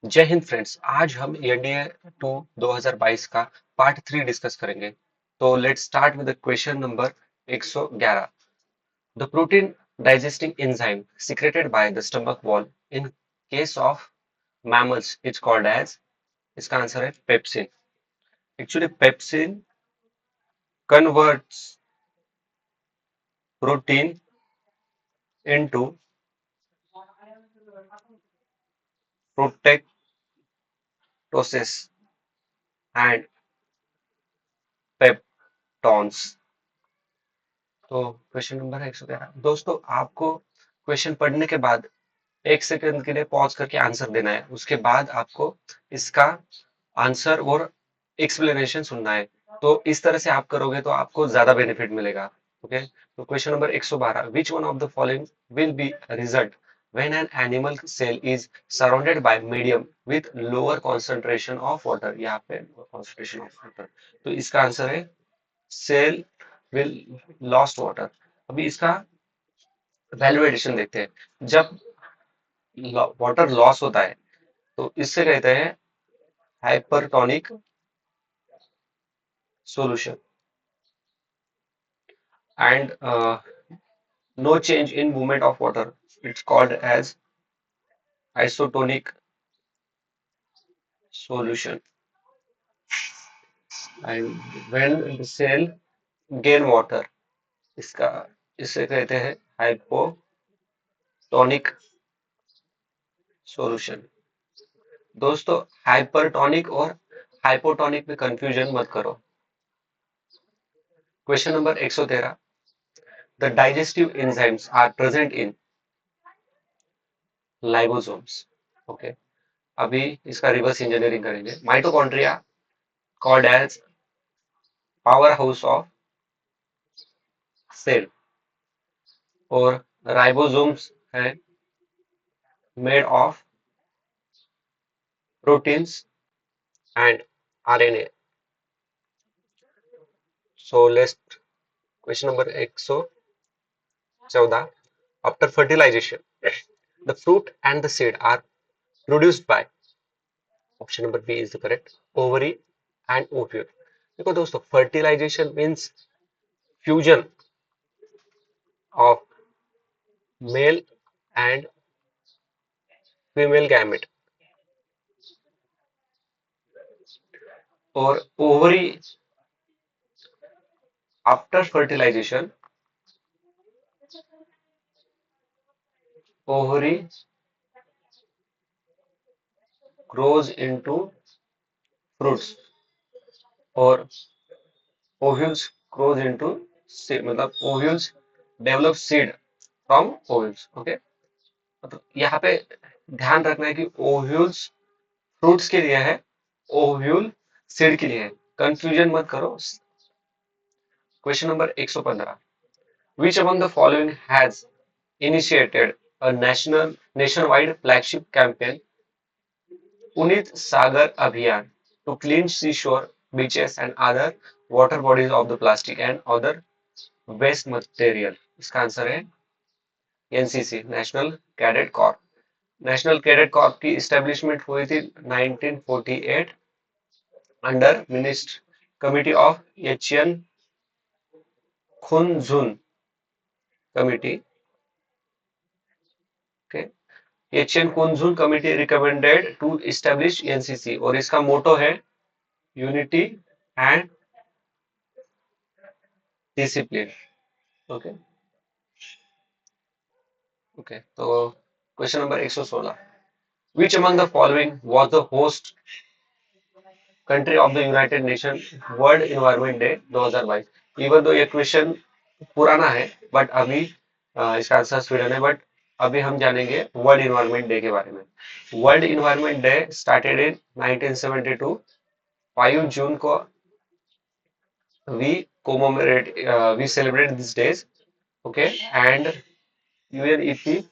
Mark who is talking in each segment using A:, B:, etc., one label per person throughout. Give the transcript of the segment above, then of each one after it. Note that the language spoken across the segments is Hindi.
A: जय हिंद फ्रेंड्स। आज हम एनडीए टू 2022 का पार्ट 3 डिस्कस करेंगे। तो let's start with question number 111। The protein digesting enzyme secreted by the stomach wall in case of mammals is called as। इसका आंसर है pepsin. Actually pepsin converts protein into proteoses and peptones. तो क्वेश्चन नंबर 113 दोस्तों, आपको क्वेश्चन पढ़ने के बाद 1 सेकंड के लिए पॉज करके आंसर देना है। उसके बाद आपको इसका आंसर और एक्सप्लेनेशन सुनना है। तो इस तरह से आप करोगे तो आपको ज्यादा बेनिफिट मिलेगा। ओके, तो question number 112, which one of the following will be result when an animal cell is surrounded by medium with lower concentration of water। यहाँ पे concentration of water, तो इसका आंसर है सेल विल लॉस्ट वाटर। अभी इसका वैल्यू एडिशन देखते हैं। जब वाटर लॉस होता है तो इससे कहते हैं hypertonic solution. And no change in movement of water, it's called as isotonic solution. And when the cell gain water, इसका इसे कहते हैं हाइपोटोनिक सॉल्यूशन। दोस्तों, हाइपरटोनिक और हाइपोटोनिक में कंफ्यूजन मत करो। Question number 113, the digestive enzymes are present in lysosomes. Okay, अभी इसका रिवर्स इंजीनियरिंग करेंगे। Mitochondria called as power house of cell, और राइबोसोम्स है made of proteins and RNA. So let's question number 114, after fertilisation the fruit and the seed are produced by, option number B is the correct, ovary and ovule. देखो दोस्तों, fertilisation means fusion of male and female gamete, और ovary after fertilisation ovary grows into fruits, और ovules grows into seed, मतलब ovules develop seed from ovules। Okay, मतलब यहाँ पे ध्यान रखना है कि ovules फ्रूट्स के लिए है, ओव्यूल सीड के लिए है। कंफ्यूजन मत करो। Question number 115, which among the following has initiated a nationwide flagship campaign Punit Sagar Abhiyan to clean seashore, beaches and other water bodies of the plastic and other waste material। इसका आंसर है NCC, national cadet corps. National cadet corps की इस्टेब्लिशमेंट हुई थी 1948 under minister committee of Asian Kunzru committee. Okay, Asian Kunzru committee recommended to establish NCC, और इसका मोटो है unity and discipline. Okay okay, तो question number 116, which among the following was the host country of the United Nations World Environment Day 2022। Even तो ये क्वेश्चन पुराना है बट अभी इसका आंसर स्वीडन है। बट अभी हम जानेंगे वर्ल्ड इन्वायरमेंट डे के बारे में। World environment day started in 1972। 5 जून को we celebrate these days। okay, and UNEP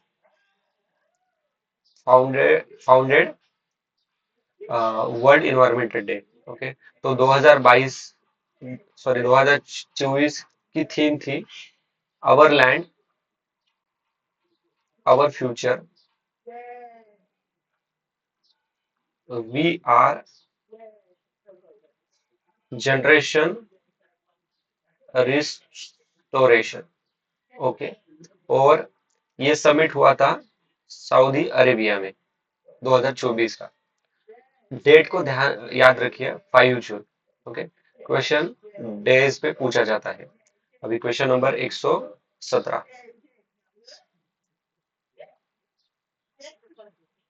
A: founded world environment day. Okay, तो 2022 सॉरी 2024 की थीम थी our land our future we are generation restoration. Okay. और ये समिट हुआ था सऊदी अरेबिया में 2024 का। डेट को ध्यान याद रखिए, 5 जून। ओके। क्वेश्चन डेज पे पूछा जाता है। अभी question number 117।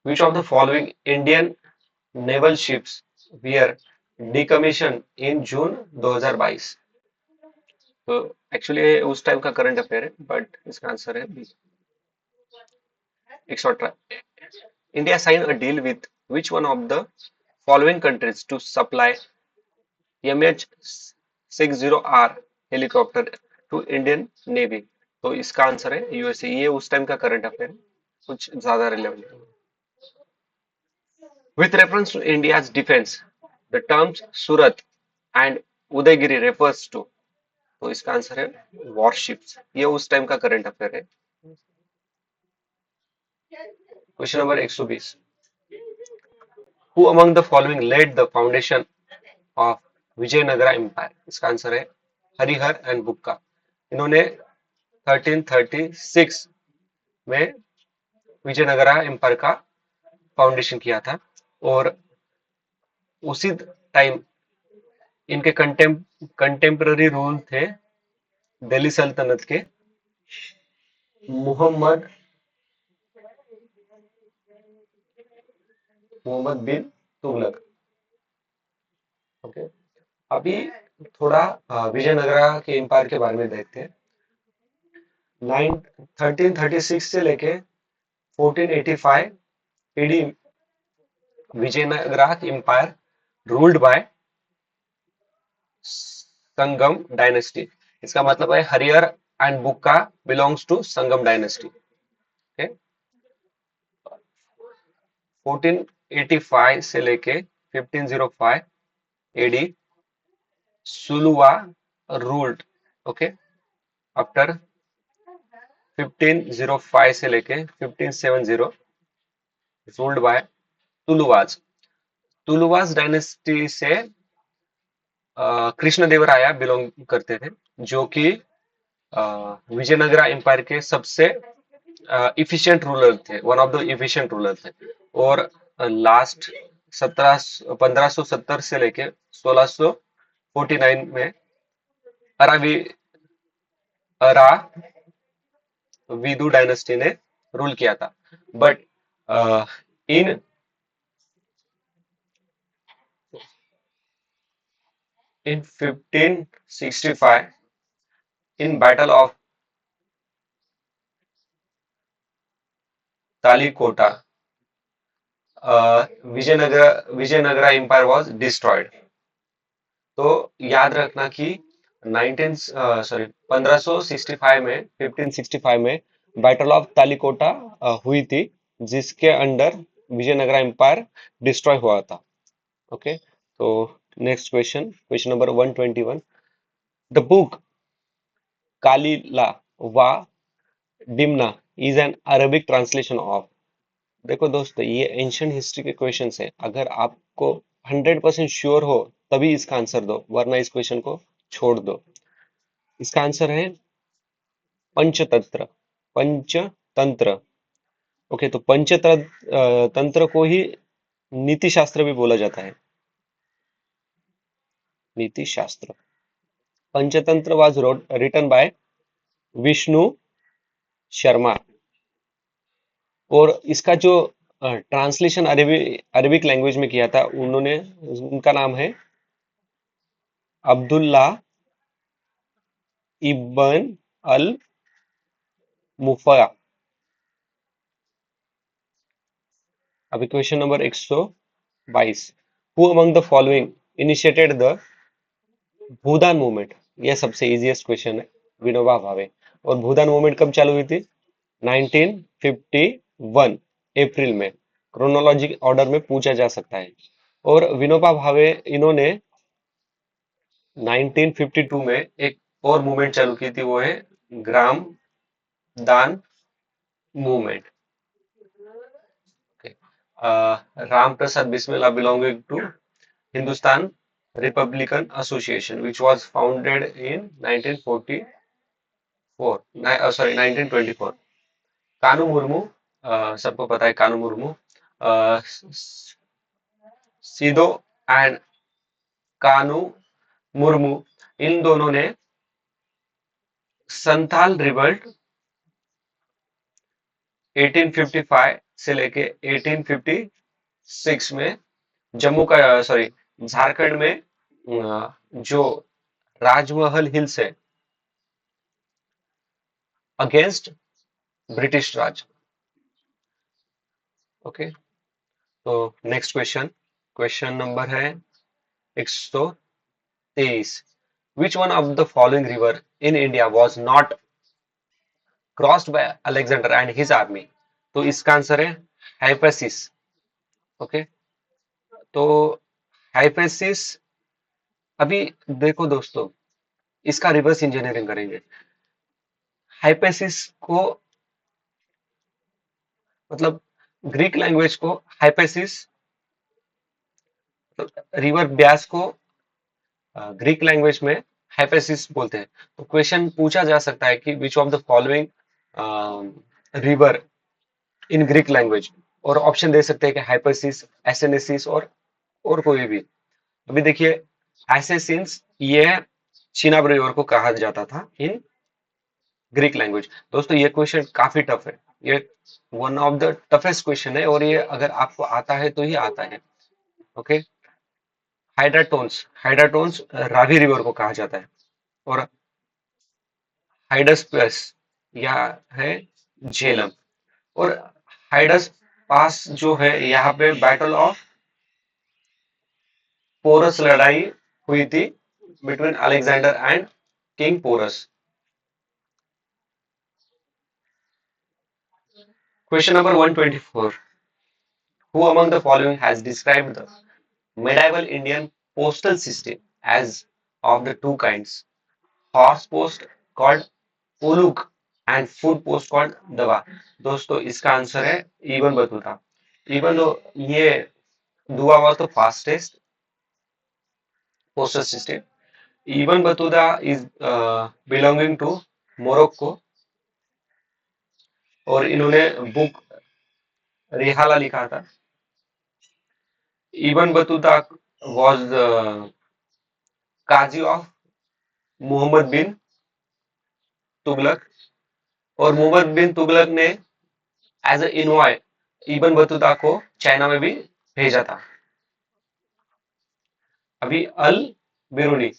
A: Which of the following Indian naval ships were decommission in June 2022? तो एक्चुअली उस टाइम का करंट अफेयर है, बट इसका आंसर है B. 118। India sign a deal with which one of the following countries to supply MH60R helicopter to Indian navy? तो इसका आंसर है यूएसए। ये उस टाइम का करंट अफेयर है, कुछ ज्यादा रिलेवेंट नहीं। With reference to India's defense, the terms Surat and Udaygiri refers to। तो इसका आंसर है वॉरशिप्स। ये उस टाइम का करंट अफेयर है। Question number 120। Who among the following laid the foundation of Vijayanagara empire? इसका आंसर है हरिहर एंड बुक्का। इन्होंने 1336 में विजयनगरा एम्पायर का फाउंडेशन किया था। और उसी टाइम इनके कंटेम्पररी रूल थे दिल्ली सल्तनत के मोहम्मद मोहम्मद बिन तुगलक। ओके। अभी थोड़ा विजयनगरा के एम्पायर के बारे में देखते हैं। 1336 से लेके 1485 AD Vijayanagara empire ruled by Sangama dynasty. इसका मतलब है Harihara and Bukka belongs to Sangama dynasty. Okay. 1485 से लेके 1505 AD Saluva ruled. Okay. After 1505 से लेके 1570 ruled by Tuluvas. Tuluvas dynasty से कृष्णदेवराया बिलोंग करते थे, जो कि विजयनगरा एम्पायर के सबसे इफिशिएंट रूलर थे, one of the efficient ruler थे। और लास्ट 1570 से लेके 1649 में अरावी अरा विदु डायनेस्टी ने रूल किया था। But in in 1565 in battle of Talikota Vijayanagara empire was destroyed. तो याद रखना कि 1565 में 1565 में बैटल ऑफ तालिकोटा हुई थी, जिसके अंडर विजयनगरा एम्पायर डिस्ट्रॉय हुआ था। ओके। तो next question, question number 121। The book Kalila wa Dimna is an Arabic translation of. देखो दोस्तों, ये एंशियंट हिस्ट्री के क्वेश्चंस है। अगर आपको 100% श्योर हो तभी इसका आंसर दो, वरना इस क्वेश्चन को छोड़ दो। इसका आंसर है पंचतंत्र। पंचतंत्र। ओके। तो पंचतंत्र तंत्र को ही नीति शास्त्र भी बोला जाता है। नीति शास्त्र। Panchatantra was written by Vishnu Sharma. और इसका जो ट्रांसलेशन अरबिक लैंग्वेज में किया था उन्होंने, उनका नाम है अब्दुल्ला इब्न अल मुफा। अभी question number 122। Who among the following initiated the Bhoodan movement? यह सबसे इजीएस्ट क्वेश्चन है। विनोबा भावे। और भूदान मूवमेंट कब चालू हुई थी? 1951 अप्रैल में। क्रोनोलॉजी ऑर्डर में पूछा जा सकता है। और विनोबा भावे इन्होंने 1952 में एक और मूवमेंट चालू की थी, वो है ग्राम दान movement. Ram Prasad Bismillah belonging to Hindustan Republican Association, which was founded in 1944. Sorry, 1924. कानू मुर्मू, सबको पता है कानू मुर्मू, सीधो एंड कानू मुर्मू, इन दोनों ने संथाल रिवल्ट 1855 से लेके 1856 में जम्मू का सॉरी झारखंड में जो राजमहल हिल्स है अगेंस्ट ब्रिटिश राज। ओके, तो नेक्स्ट क्वेश्चन, क्वेश्चन नंबर है 123। विच one of the following river in India was not crossed by Alexander and his army? तो इसका आंसर है हाइपेसिस। ओके, तो हाइपेसिस, अभी देखो दोस्तों, इसका रिवर्स इंजीनियरिंग करेंगे। हाइपेसिस को मतलब ग्रीक लैंग्वेज को हाइपेसिस, रिवर ब्यास को ग्रीक लैंग्वेज में हाइपेसिस बोलते हैं। तो क्वेश्चन पूछा जा सकता है कि विच of the following river in Greek language, और ऑप्शन दे सकते हैं कि हाइपेसिस, एसेनेसिस और कोई भी। अभी देखिए, एसेसिंस ये चिनाब रिवर को कहा जाता था इन ग्रीक लैंग्वेज। दोस्तों ये क्वेश्चन काफी टफ है, ये one of the toughest question है, और ये अगर आपको आता है तो ही आता है। ओके, हाइड्राटोन्स, हाइड्राटोन्स रावी रिवर को कहा जाता है, और हाइडस प्लस या है झेलम, और हाइडस पास जो है यहाँ पे बैटल ऑफ पोरस लड़ाई हुई थी between Alexander and king Porus. Question number 124। Who among the following has described the medieval Indian postal system as of the two kinds? Horse post called Uluk and food post called Dawa। दोस्तों इसका आंसर है इबन बतूता। इवन दो ये दुआ was the fastest postal system, Ibn Battuta is belonging to Morocco, और इन्होंने बुक रिहाला लिखा था। इबन बतूता was काजी ऑफ मोहम्मद बिन तुगलक, और मोहम्मद बिन तुगलक ने as a envoy Ibn Battuta को चाइना में भी भेजा था। अभी अल बिरूनी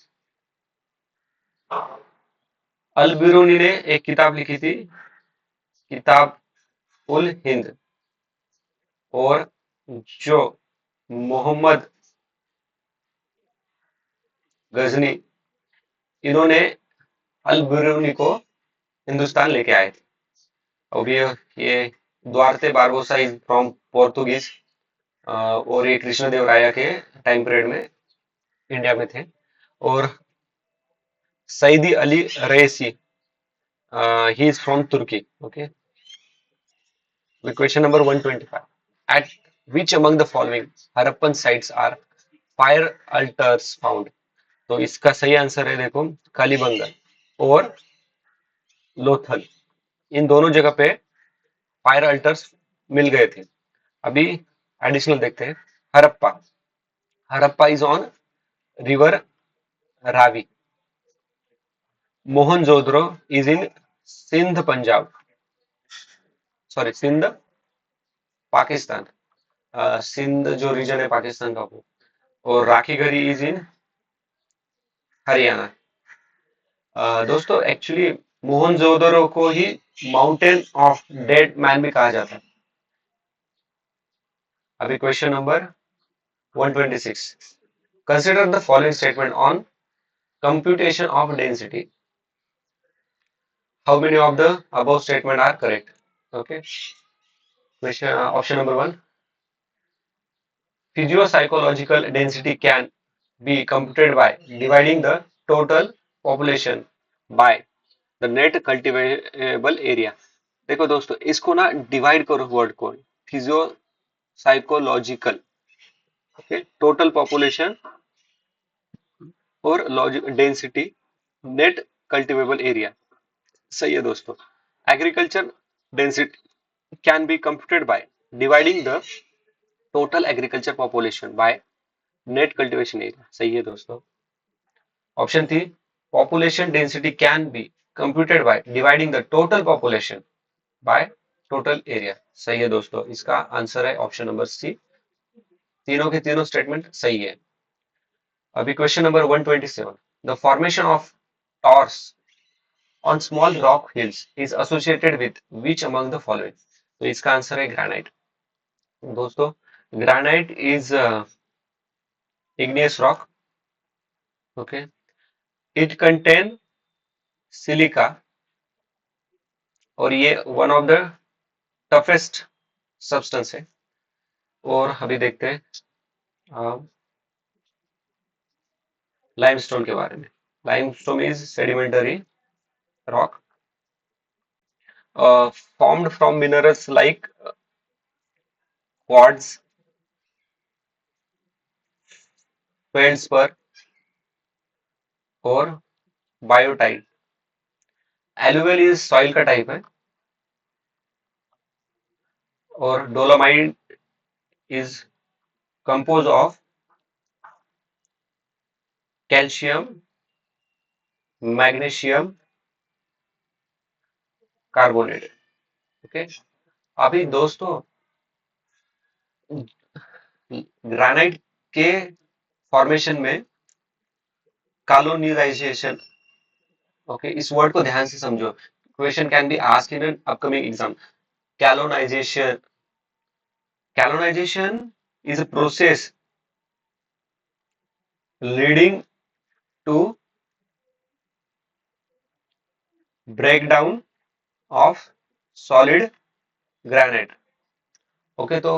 A: ने एक किताब लिखी थी, किताब उल हिंद, और जो मोहम्मद गजनी, इन्होंने अल बिरूनी को हिंदुस्तान लेके आए थे। अभी ये द्वारते बारबोसा इज फ्रॉम पोर्तुगीज, और ये कृष्णदेवराया के टाइम पीरियड में इंडिया में थे, और सईदी अली रईसी, he is from Turkey. Okay. The question number 125. At which among the following Harappan sites are fire altars found? तो इसका सही आंसर है देखो कालीबंगन और लोथल, इन दोनों जगह पे फायर अल्टर्स मिल गए थे। अभी एडिशनल देखते हैं। Harappa, Harappa is on river Ravi. Mohenjodaro is in Sindh Punjab, sorry Sindh Pakistan, Sindh जो रीजन है पाकिस्तान का वो, और राखीगढ़ी इज इन हरियाणा। दोस्तों एक्चुअली मोहनजोदड़ो को ही माउंटेन ऑफ डेड मैन भी कहा जाता है। अभी question number 126। Consider the following statement on computation of density. How many of the above statement are correct? Okay, question option number 1, physiopsychological density can be computed by dividing the total population by the net cultivable area। देखो दोस्तों, इसको ना डिवाइड करो वर्ड को, physio psychological, okay, total population और डेंसिटी, नेट कल्टिवेबल एरिया। सही है दोस्तों। Agriculture density can be computed by dividing the total agriculture population by net cultivation area. सही है दोस्तों। ऑप्शन थी population density can be computed by dividing the total population by total area। सही है दोस्तों, इसका आंसर है ऑप्शन नंबर सी। तीनों के तीनों स्टेटमेंट सही है। अभी question number 127, the formation of torques on small rock hills is associated with which among the following. तो इसका आंसर है ग्रेनाइट। दोस्तों, granite is igneous rock, okay, it contain silica और ये one of the toughest substance है। और अभी देखते हैं लाइमस्टोन के बारे में। Limestone is sedimentary rock formed from minerals like quartz, feldspar और बायोटाइट। एलुवियल इज सॉइल का टाइप है और dolomite is compose of calcium, magnesium carbonate. Okay, अभी दोस्तों ग्रेनाइट के फॉर्मेशन में कॉलोनिजाइजेशन, ओके, इस वर्ड को ध्यान से समझो। Question can be asked in an upcoming exam. Colonization, colonization is a process leading to breakdown of solid granite। okay, तो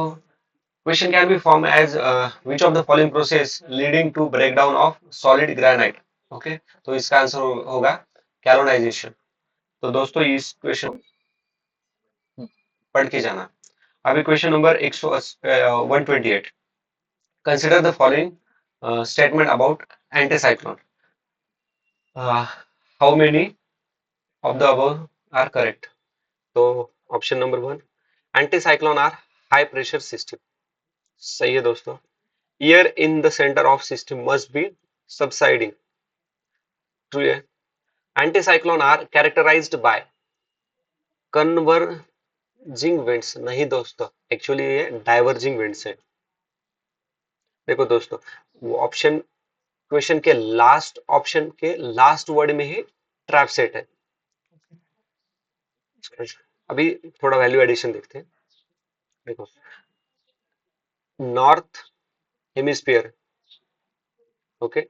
A: question can be formed as which of the following process leading to breakdown of solid granite। okay, तो इसका आंसर होगा colonization। तो दोस्तों इस क्वेश्चन पढ़ के जाना। अभी question number 128, consider the following statement about anticyclone. How many of the above are correct. तो option number 1, anticyclone are high pressure system. सही है दोस्तों। Air in the centre of system must be subsiding. True है। Anticyclone are characterised by converging winds. नहीं दोस्तों, एक्चुअली ये डाइवर्जिंग विंड्स है। देखो दोस्तों, वो ऑप्शन क्वेश्चन के लास्ट ऑप्शन के लास्ट वर्ड में ही ट्रैप सेट है। अभी थोड़ा वैल्यू एडिशन देखते हैं। देखो, नॉर्थ हेमिस्फीयर, ओके,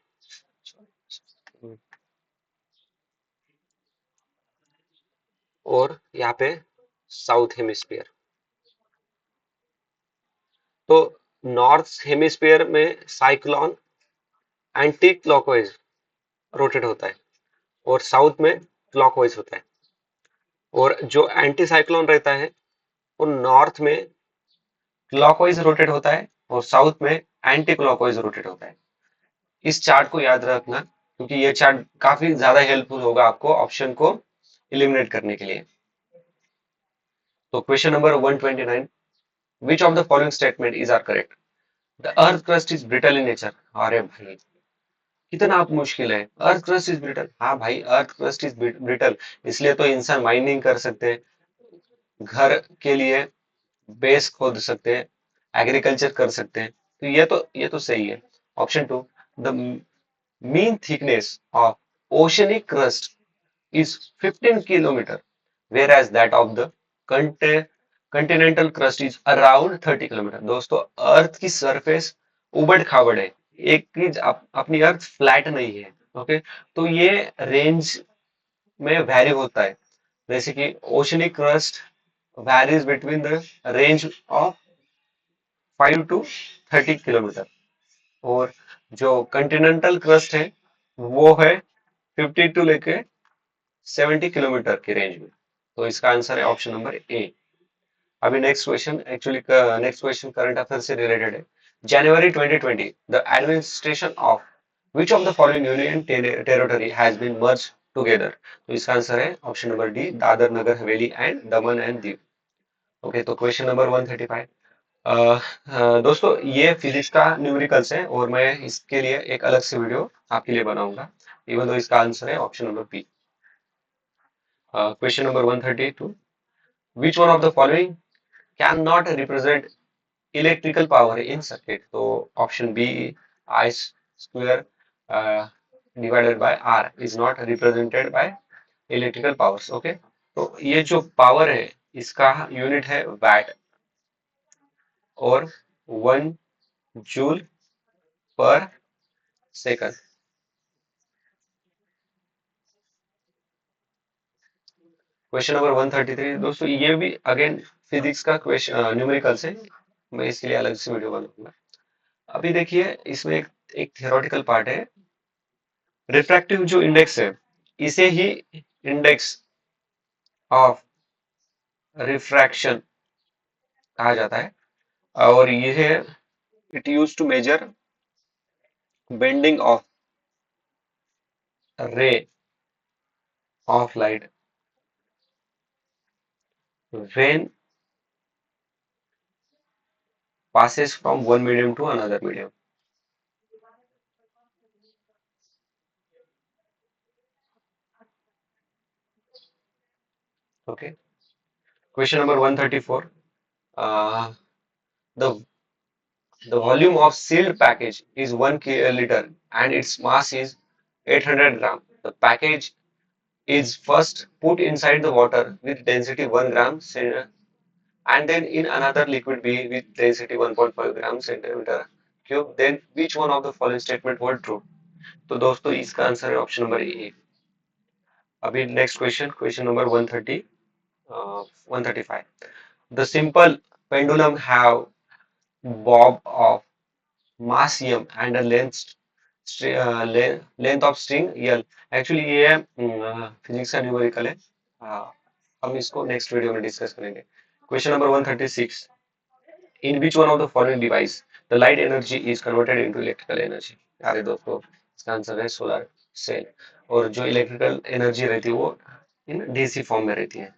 A: और यहाँ पे साउथ हेमिस्फीयर। तो नॉर्थ हेमिस्फीयर में साइक्लोन एंटी क्लॉकवाइज रोटेट होता है और साउथ में क्लॉकवाइज होता है। और जो एंटी साइक्लोन रहता है वो नॉर्थ में क्लॉकवाइज रोटेट होता है और साउथ में एंटी क्लॉकवाइज रोटेट होता है। इस चार्ट को याद रखना क्योंकि ये चार्ट काफी ज्यादा हेल्पफुल होगा आपको ऑप्शन को एलिमिनेट करने के लिए। तो question number 129, which of the following statement is are correct. The earth crust is brittle in nature. अरे भाई कितना आप मुश्किल है। अर्थ क्रस्ट इज ब्रिटल, हाँ भाई अर्थ क्रस्ट इज ब्रिटल, इसलिए तो इंसान माइनिंग कर सकते हैं, घर के लिए बेस खोद सकते हैं, एग्रीकल्चर कर सकते हैं। तो ये तो सही है। Option 2, the mean thickness of oceanic crust is 15 kilometer, whereas that of the continental crust is around 30 kilometre. दोस्तों, अर्थ की सरफेस उबड़ खाबड़ है, एक चीज अपनी अर्थ फ्लैट नहीं है। ओके, तो ये रेंज में वैरी होता है। जैसे कि oceanic crust varies between the range of 5 to 30 kilometre और जो कंटिनेंटल क्रस्ट है वो है 50 टू लेके 70 किलोमीटर की रेंज में। तो इसका आंसर है ऑप्शन नंबर ए। अभी next question, actually next question current affair से रिलेटेड है। January 2020 the administration of which of the following union territory has been merge together. तो इसका आंसर है option number D, Dadra Nagar Haveli and Daman and Diu. Okay, तो क्वेश्चन नंबर 135। दोस्तों ये फिजिक्स का न्यूमेरिकल्स है और मैं इसके लिए एक अलग से वीडियो आपके लिए बनाऊंगा, इवन तो इसका आंसर है option number B. Question number 132, which one of the following can not represent electrical power in circuit. तो option B, I square divided by R is not represented by electrical powers. Okay, तो ये जो पावर है इसका यूनिट है वैट और 1 जूल पर सेकंड। क्वेश्चन नंबर 133 दोस्तों, ये भी अगेन फिजिक्स का क्वेश्चन न्यूमेरिकल्स है, मैं इसके लिए अलग से वीडियो बनाऊंगा। अभी देखिए इसमें एक थियोरेटिकल पार्ट है। रिफ्रैक्टिव जो इंडेक्स है इसे ही इंडेक्स ऑफ रिफ्रैक्शन कहा जाता है, और ये है it use to measure bending of ray of light when passes from one medium to another medium. Okay. Question number 134. Uh, the the volume of sealed package is 1 liter and its mass is 800 gram. The package is first put inside the water with density 1 gram and then in another liquid B with density 1.5 gram centimeter cube. Then which one of the following statement hold true? तो दोस्तों इसका आंसर है ऑप्शन नंबर ए। अभी next question, question number 135. The simple pendulum have bob of mass m and a length of string l. Actually ये फिजिक्स का न्यूमेरिकल है, हम इसको नेक्स्ट वीडियो में डिस्कस करेंगे। Question number 136, in which one of the following device the light energy is converted into electrical energy. अरे दोस्तों इसका आंसर है सोलर सेल, और जो इलेक्ट्रिकल एनर्जी रहती है वो इन डीसी फॉर्म में रहती है।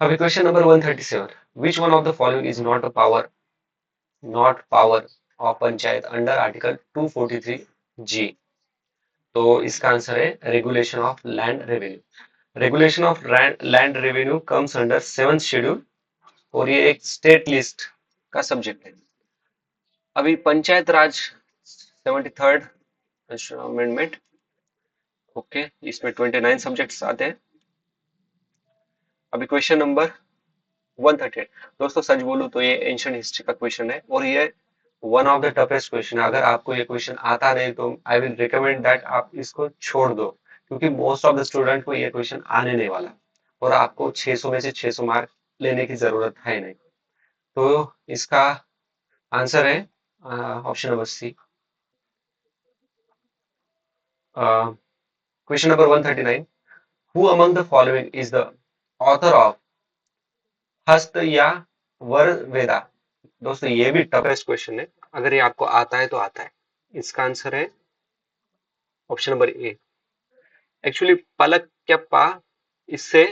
A: अभी question number 137, which one of the following is not power of panchayat under article 243 जी। तो इसका आंसर है regulation of land revenue. Regulation of land revenue comes under 7th schedule और ये एक स्टेट लिस्ट का सब्जेक्ट है। अभी पंचायत राज 73rd अमेंडमेंट, ओके, इसमें 29 सब्जेक्ट्स आते हैं। अभी क्वेश्चन नंबर 138, दोस्तों सच बोलूं तो ये एंशिएंट हिस्ट्री का क्वेश्चन है और ये one of the toughest question है। अगर आपको ये क्वेश्चन आता नहीं तो आई विल रिकमेंड दैट आप इसको छोड़ दो, क्योंकि मोस्ट ऑफ द स्टूडेंट को ये क्वेश्चन आने नहीं वाला और आपको 600 में से 600 मार्क लेने की जरूरत है नहीं। तो इसका आंसर है option number C. Question number 139, who among the following is the author of हस्त या वर वेदा। दोस्तों ये भी टफेस्ट क्वेश्चन है, अगर ये आपको आता है तो आता है। इसका आंसर है ऑप्शन नंबर ए। एक्चुअली पलक क्या पा, इससे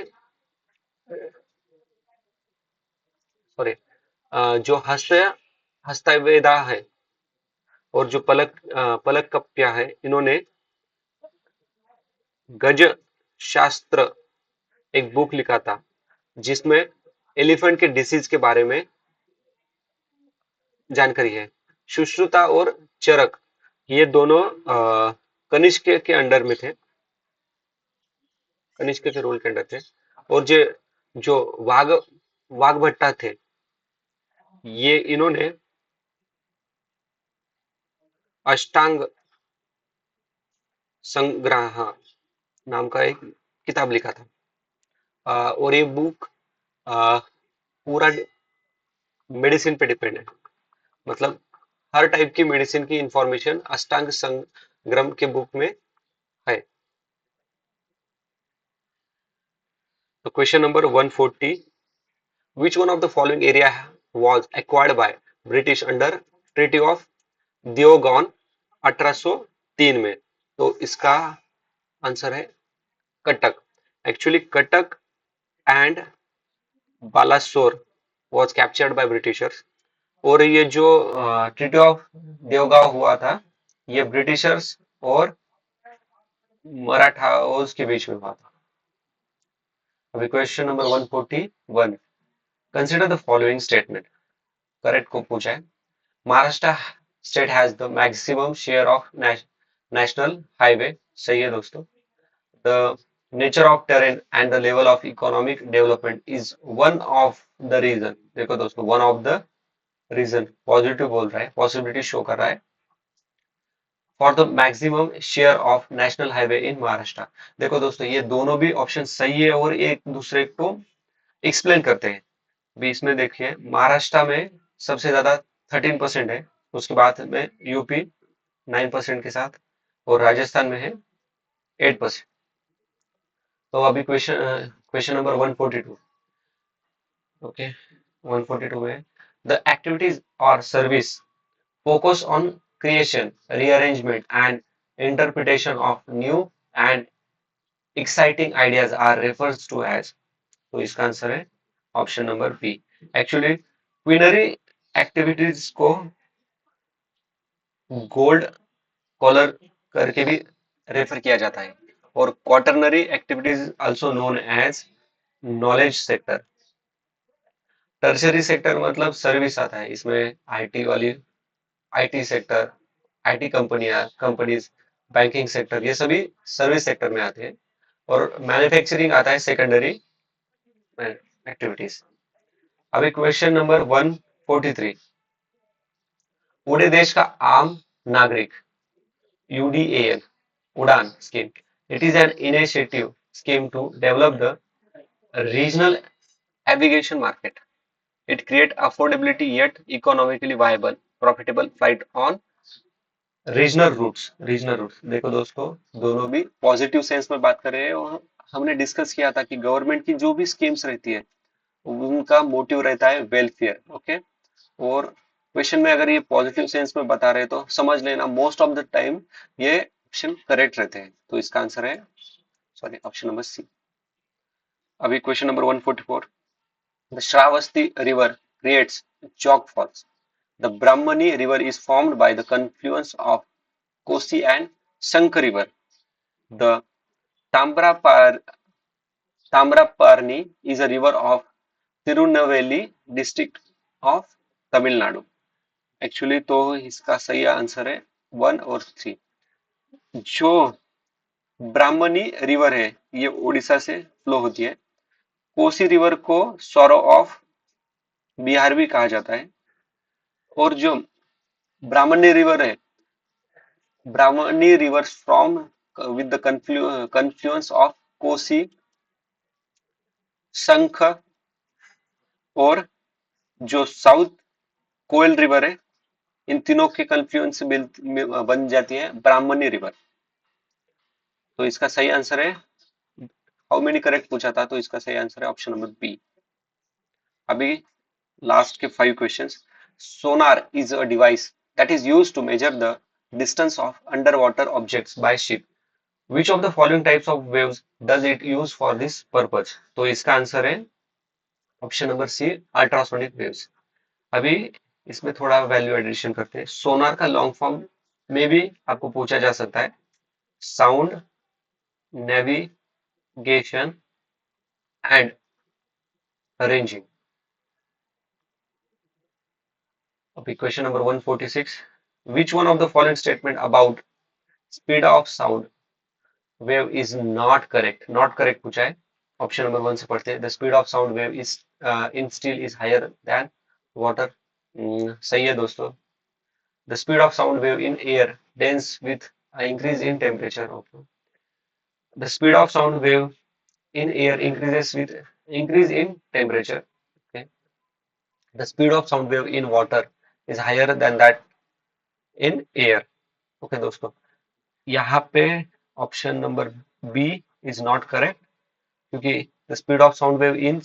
A: सॉरी, जो हस्तवेदा है और जो पलक कप्या है, इन्होंने गज शास्त्र एक बुक लिखा था जिसमें एलिफेंट के डिसीज के बारे में जानकारी है। सुश्रुता और चरक ये दोनों कनिष्क के अंडर में थे, कनिष्क के रोल के अंडर थे। और जो वाघभट्टा थे, ये इन्होंने अष्टांग संग्रह नाम का एक किताब लिखा था। और ये बुक पूरा मेडिसिन पे डिपेंड है, मतलब हर टाइप की मेडिसिन की इंफॉर्मेशन अष्टांग संग्रह के बुक में है। तो question number 140, Which one of the following area was acquired by British under Treaty of दियोगन 1803 में? तो इसका आंसर है Cuttack. Actually Cuttack and Balasore was captured by Britishers. और ये जो ट्रीटी ऑफ देवगांव हुआ था, ये ब्रिटिशर्स और मराठाओं के बीच में हुआ था. अभी question number 141. Consider the following statement. Correct को पूछा है. Maharashtra state has the maximum share of national highway. सही है दोस्तों. The nature of terrain and the level of economic development is one of the reason. देखो दोस्तों, one of the reason positive बोल रहा है, पॉसिबिलिटी शो कर रहा है for the maximum share of national highway in Maharashtra. देखो दोस्तों, ये दोनों भी ऑप्शन सही है और एक दूसरे को एक्सप्लेन करते हैं. भी इसमें देखिए, महाराष्ट्र में सबसे ज्यादा 13% है, उसके बाद में यूपी 9% के साथ, और राजस्थान में है 8%. तो अभी क्वेश्चन नंबर 142. ओके, 142 में द एक्टिविटीज और service focus on creation, rearrangement and interpretation of new and exciting ideas are refers to as. तो इसका आंसर है option number B. Actually quinary activities को गोल्ड कॉलर करके भी रेफर किया जाता है, और quaternary activities also known as knowledge sector. Tertiary sector मतलब सर्विस आता है, इसमें आईटी वाली, IT sector, IT companies, banking sector, ये सभी सर्विस सेक्टर में आते हैं. और मैन्युफैक्चरिंग आता है सेकेंडरी एक्टिविटीज. अभी क्वेश्चन नंबर 143. पूरे देश का आम नागरिक UDAN Udan scheme. It is an initiative scheme to develop the regional aviation market. It create affordability yet economically viable, profitable flight on regional routes. Regional routes देखो दोस्तों, दोनों भी पॉजिटिव सेंस में बात कर रहे हैं, और हमने डिस्कस किया था कि गवर्नमेंट की जो भी स्कीम्स रहती है उनका मोटिव रहता है वेलफेयर. ओके, और क्वेश्चन में अगर ये पॉजिटिव सेंस में बता रहे हैं तो समझ लेना मोस्ट ऑफ द टाइम ये ऑप्शन करेक्ट रहते हैं. तो इसका आंसर है, सॉरी, ऑप्शन नंबर सी. अभी question number 144. The Shravasti River creates chalk falls. The Brahmani River is formed by the confluence of Kosi and Sank River. The Tambrapar, Tamraparni is a river of Tirunelveli district of Tamil Nadu. Actually तो इसका सही आंसर है 1 और 3. जो ब्राह्मणी रिवर है ये उड़ीसा से फ्लो होती है. कोसी रिवर को सौरो ऑफ बिहार भी कहा जाता है. और जो ब्राह्मणी रिवर है, Brahmani river from with the confluence of Kosi, Shankh, और जो साउथ कोयल रिवर है, इन तीनों के confluence से बन जाती है ब्राह्मणी रिवर. तो इसका सही आंसर है, हाउ मेनी करेक्ट पूछा था, तो इसका सही आंसर है ऑप्शन नंबर बी. अभी लास्ट के 5 questions. Sonar is a device that is used to measure the distance of under water objects by ship. Which of the following types of waves does it use for this purpose? तो इसका आंसर है option number C, ultrasonic waves. अभी इसमें थोड़ा वैल्यू एडिशन करते हैं. सोनार का लॉन्ग फॉर्म में भी आपको पूछा जा सकता है, साउंड नेविगेशन एंड रेंजिंग. अभी question number 146. Which one of the following statement about speed of sound wave is not correct? Not correct पूछा है. ऑप्शन नंबर 1 से पढ़ते हैं. The speed of sound wave is in steel is higher than water. सही है दोस्तों. The speed of sound wave in air dense with increase in temperature. The speed of sound wave in air increases with increase in temperature. Okay. The speed of sound wave in water is higher than that in air. Okay दोस्तों, यहाँ पे option number B is not correct, क्योंकि the speed of sound wave in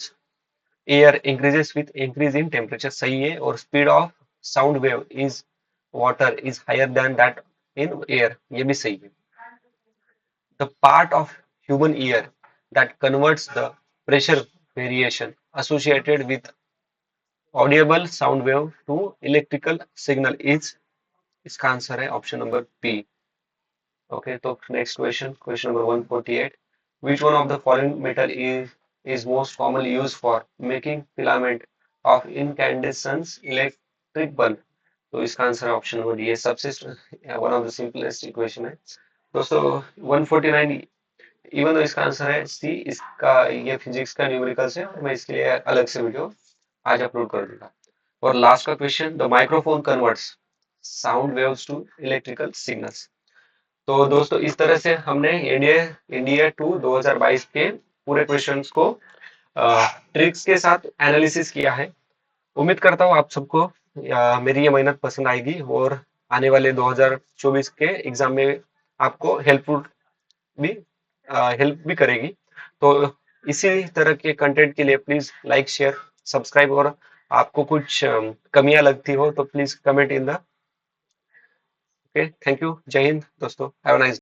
A: air increases with increase in temperature, सही है। और speed of sound wave is water is higher than that in air, ये भी सही है। The part of human ear that converts the pressure variation associated with audible sound wave to electrical signal is, इसका आंसर है option number B. Okay, so next question, question number 148. Which one of the following metal is most commonly used for making filament of incandescent electric bulb? तो इसका आंसर ऑप्शन नंबर डी है। सबसे one of the simplest equation है दोस्तों। 149, इवन तो इसका आंसर है सी, इसका ये फिजिक्स का न्यूमेरिकल्स है, मैं इसके लिए अलग से वीडियो आज अपलोड कर दूंगा। और लास्ट का question, the microphone converts sound waves to electrical signals. तो दोस्तों इस तरह से हमने इंडिया इंडिया टू 2022 के पूरे क्वेश्चंस को ट्रिक्स के साथ एनालिसिस किया है। उम्मीद करता हूँ आप सबको मेरी ये मेहनत पसंद आएगी और आने वाले 2024 के एग्जाम में आपको हेल्प भी करेगी। तो इसी तरह के कंटेंट के लिए प्लीज लाइक शेयर सब्सक्राइब, और आपको कुछ कमियां लगती हो तो please comment in the. Okay, thank you, जय हिंद दोस्तों, हैव अ नाइस